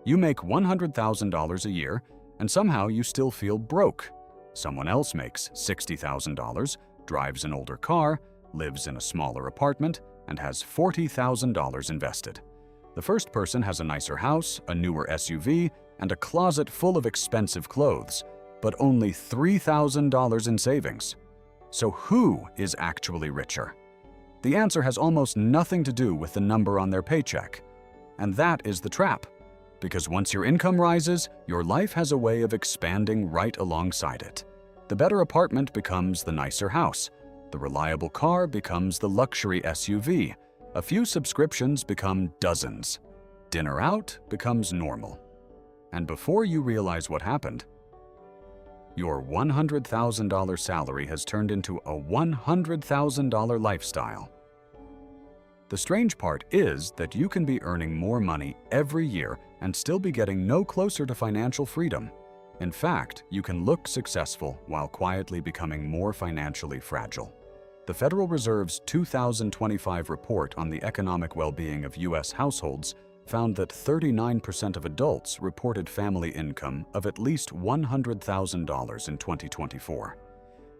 You make $100,000 a year, and somehow you still feel broke. Someone else makes $60,000, drives an older car, lives in a smaller apartment, and has $40,000 invested. The first person has a nicer house, a newer SUV, and a closet full of expensive clothes, but only $3,000 in savings. So who is actually richer? The answer has almost nothing to do with the number on their paycheck. And that is the trap. Because once your income rises, your life has a way of expanding right alongside it. The better apartment becomes the nicer house. The reliable car becomes the luxury SUV. A few subscriptions become dozens. Dinner out becomes normal. And before you realize what happened, your $100,000 salary has turned into a $100,000 lifestyle. The strange part is that you can be earning more money every year and still be getting no closer to financial freedom. In fact, you can look successful while quietly becoming more financially fragile. The Federal Reserve's 2025 report on the economic well-being of U.S. households found that 39% of adults reported family income of at least $100,000 in 2024.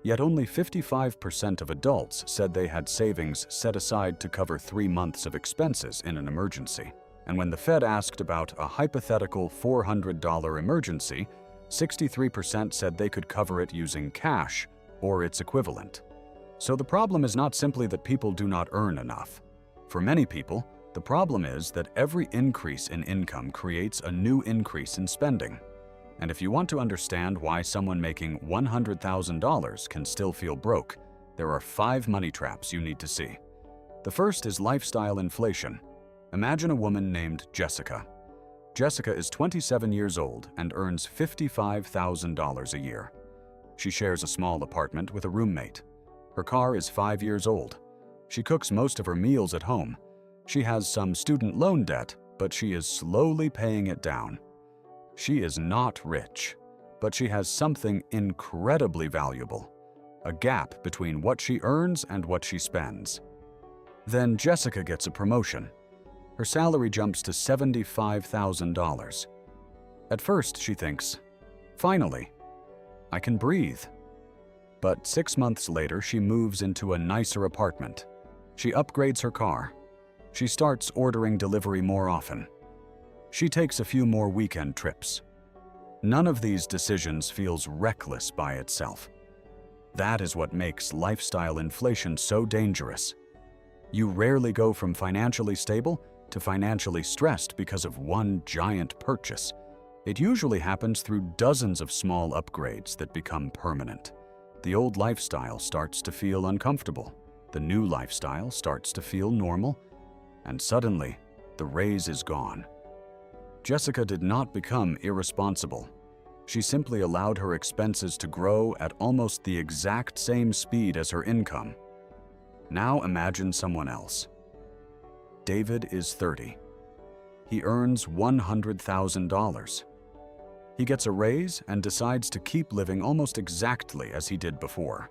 Yet only 55% of adults said they had savings set aside to cover 3 months of expenses in an emergency. And when the Fed asked about a hypothetical $400 emergency, 63% said they could cover it using cash or its equivalent. So the problem is not simply that people do not earn enough. For many people, the problem is that every increase in income creates a new increase in spending. And if you want to understand why someone making $100,000 can still feel broke, there are 5 money traps you need to see. The first is lifestyle inflation. Imagine a woman named Jessica. Jessica is 27 years old and earns $55,000 a year. She shares a small apartment with a roommate. Her car is 5 years old. She cooks most of her meals at home. She has some student loan debt, but she is slowly paying it down. She is not rich, but she has something incredibly valuable: a gap between what she earns and what she spends. Then Jessica gets a promotion. Her salary jumps to $75,000. At first, she thinks, "Finally, I can breathe." But 6 months later, she moves into a nicer apartment. She upgrades her car. She starts ordering delivery more often. She takes a few more weekend trips. None of these decisions feels reckless by itself. That is what makes lifestyle inflation so dangerous. You rarely go from financially stable to financially stressed because of one giant purchase. It usually happens through dozens of small upgrades that become permanent. The old lifestyle starts to feel uncomfortable. The new lifestyle starts to feel normal. And suddenly, the raise is gone. Jessica did not become irresponsible. She simply allowed her expenses to grow at almost the exact same speed as her income. Now imagine someone else. David is 30. He earns $100,000. He gets a raise and decides to keep living almost exactly as he did before.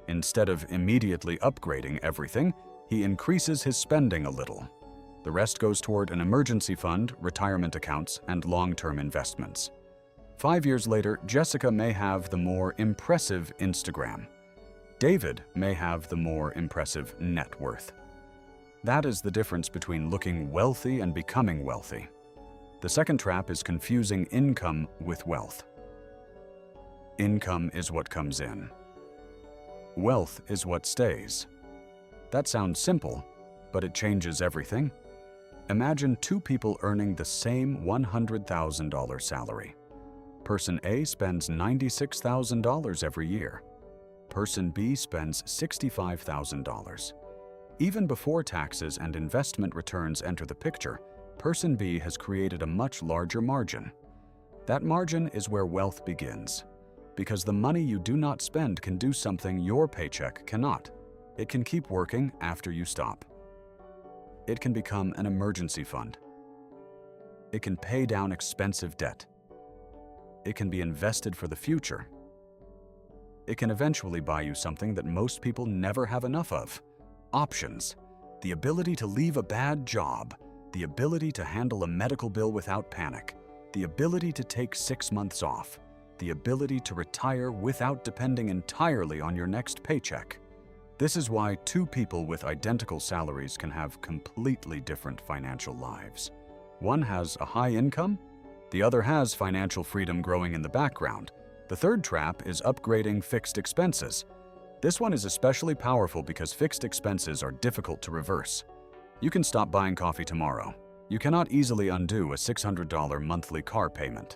Instead of immediately upgrading everything, he increases his spending a little. The rest goes toward an emergency fund, retirement accounts, and long-term investments. 5 years later, Jessica may have the more impressive Instagram. David may have the more impressive net worth. That is the difference between looking wealthy and becoming wealthy. The second trap is confusing income with wealth. Income is what comes in. Wealth is what stays. That sounds simple, but it changes everything. Imagine 2 people earning the same $100,000 salary. Person A spends $96,000 every year. Person B spends $65,000. Even before taxes and investment returns enter the picture, Person B has created a much larger margin. That margin is where wealth begins, because the money you do not spend can do something your paycheck cannot. It can keep working after you stop. It can become an emergency fund. It can pay down expensive debt. It can be invested for the future. It can eventually buy you something that most people never have enough of: options. The ability to leave a bad job, the ability to handle a medical bill without panic, the ability to take 6 months off, the ability to retire without depending entirely on your next paycheck. This is why two people with identical salaries can have completely different financial lives. One has a high income, the other has financial freedom growing in the background. The third trap is upgrading fixed expenses. This one is especially powerful because fixed expenses are difficult to reverse. You can stop buying coffee tomorrow. You cannot easily undo a $600 monthly car payment.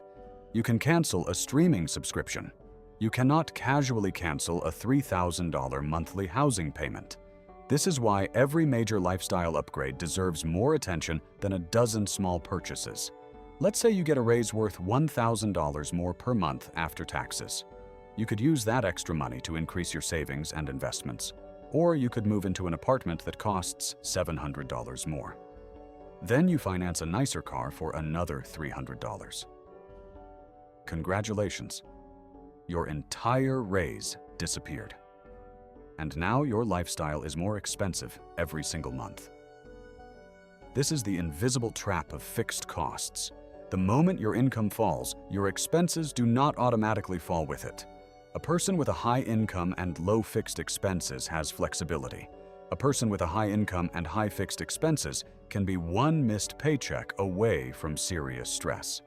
You can cancel a streaming subscription. You cannot casually cancel a $3,000 monthly housing payment. This is why every major lifestyle upgrade deserves more attention than a dozen small purchases. Let's say you get a raise worth $1,000 more per month after taxes. You could use that extra money to increase your savings and investments, or you could move into an apartment that costs $700 more. Then you finance a nicer car for another $300. Congratulations. Your entire raise disappeared. And now your lifestyle is more expensive every single month. This is the invisible trap of fixed costs. The moment your income falls, your expenses do not automatically fall with it. A person with a high income and low fixed expenses has flexibility. A person with a high income and high fixed expenses can be one missed paycheck away from serious stress.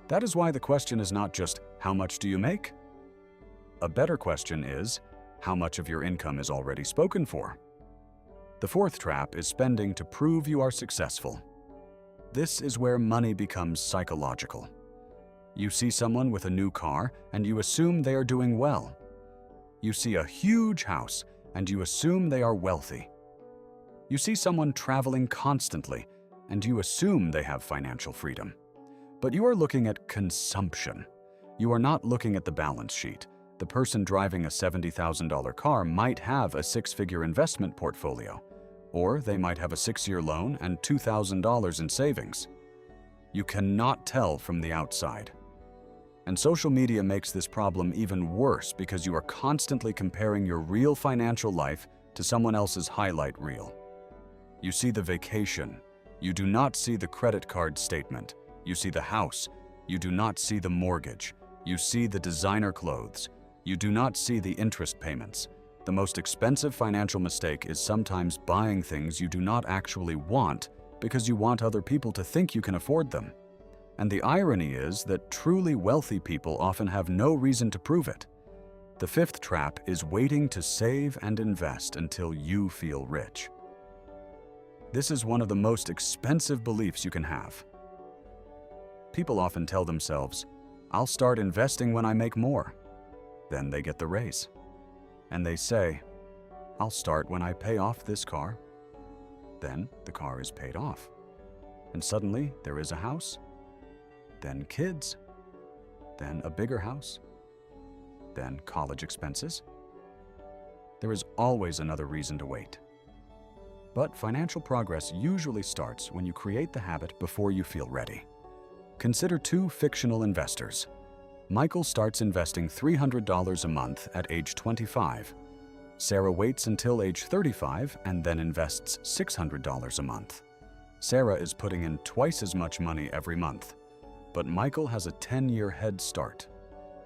That is why the question is not just, how much do you make? A better question is, how much of your income is already spoken for? The fourth trap is spending to prove you are successful. This is where money becomes psychological. You see someone with a new car and you assume they are doing well. You see a huge house and you assume they are wealthy. You see someone traveling constantly and you assume they have financial freedom. But you are looking at consumption. You are not looking at the balance sheet. The person driving a $70,000 car might have a six-figure investment portfolio, or they might have a 6-year loan and $2,000 in savings. You cannot tell from the outside. And social media makes this problem even worse because you are constantly comparing your real financial life to someone else's highlight reel. You see the vacation. You do not see the credit card statement. You see the house. You do not see the mortgage. You see the designer clothes. You do not see the interest payments. The most expensive financial mistake is sometimes buying things you do not actually want because you want other people to think you can afford them. And the irony is that truly wealthy people often have no reason to prove it. The fifth trap is waiting to save and invest until you feel rich. This is one of the most expensive beliefs you can have. People often tell themselves, I'll start investing when I make more. Then they get the raise. And they say, I'll start when I pay off this car. Then the car is paid off. And suddenly there is a house, then kids, then a bigger house, then college expenses. There is always another reason to wait. But financial progress usually starts when you create the habit before you feel ready. Consider two fictional investors. Michael starts investing $300 a month at age 25. Sarah waits until age 35 and then invests $600 a month. Sarah is putting in twice as much money every month, but Michael has a 10-year head start.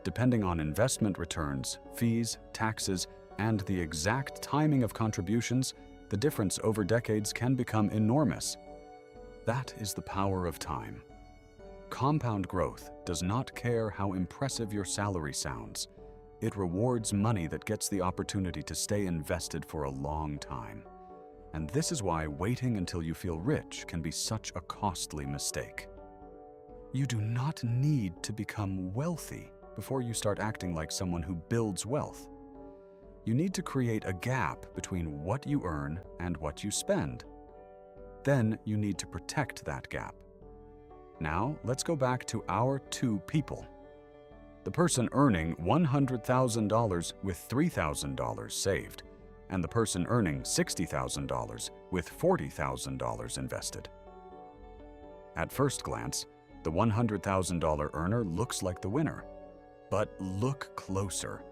Depending on investment returns, fees, taxes, and the exact timing of contributions, the difference over decades can become enormous. That is the power of time. Compound growth does not care how impressive your salary sounds. It rewards money that gets the opportunity to stay invested for a long time. And this is why waiting until you feel rich can be such a costly mistake. You do not need to become wealthy before you start acting like someone who builds wealth. You need to create a gap between what you earn and what you spend. Then you need to protect that gap. Now, let's go back to our two people. The person earning $100,000 with $3,000 saved, and the person earning $60,000 with $40,000 invested. At first glance, the $100,000 earner looks like the winner. But look closer.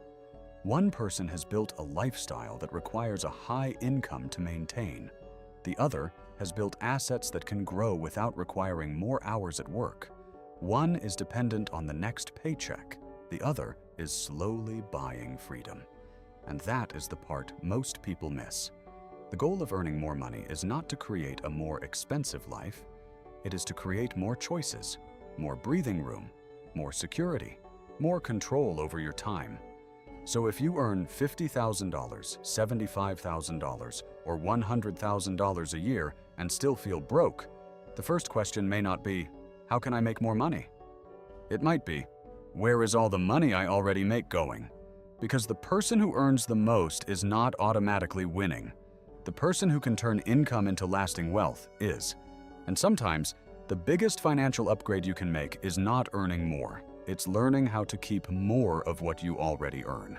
One person has built a lifestyle that requires a high income to maintain. The other has built assets that can grow without requiring more hours at work. One is dependent on the next paycheck. The other is slowly buying freedom. And that is the part most people miss. The goal of earning more money is not to create a more expensive life. It is to create more choices, more breathing room, more security, more control over your time. So if you earn $50,000, $75,000, or $100,000 a year and still feel broke, the first question may not be, how can I make more money? It might be, where is all the money I already make going? Because the person who earns the most is not automatically winning. The person who can turn income into lasting wealth is. And sometimes, the biggest financial upgrade you can make is not earning more. It's learning how to keep more of what you already earn.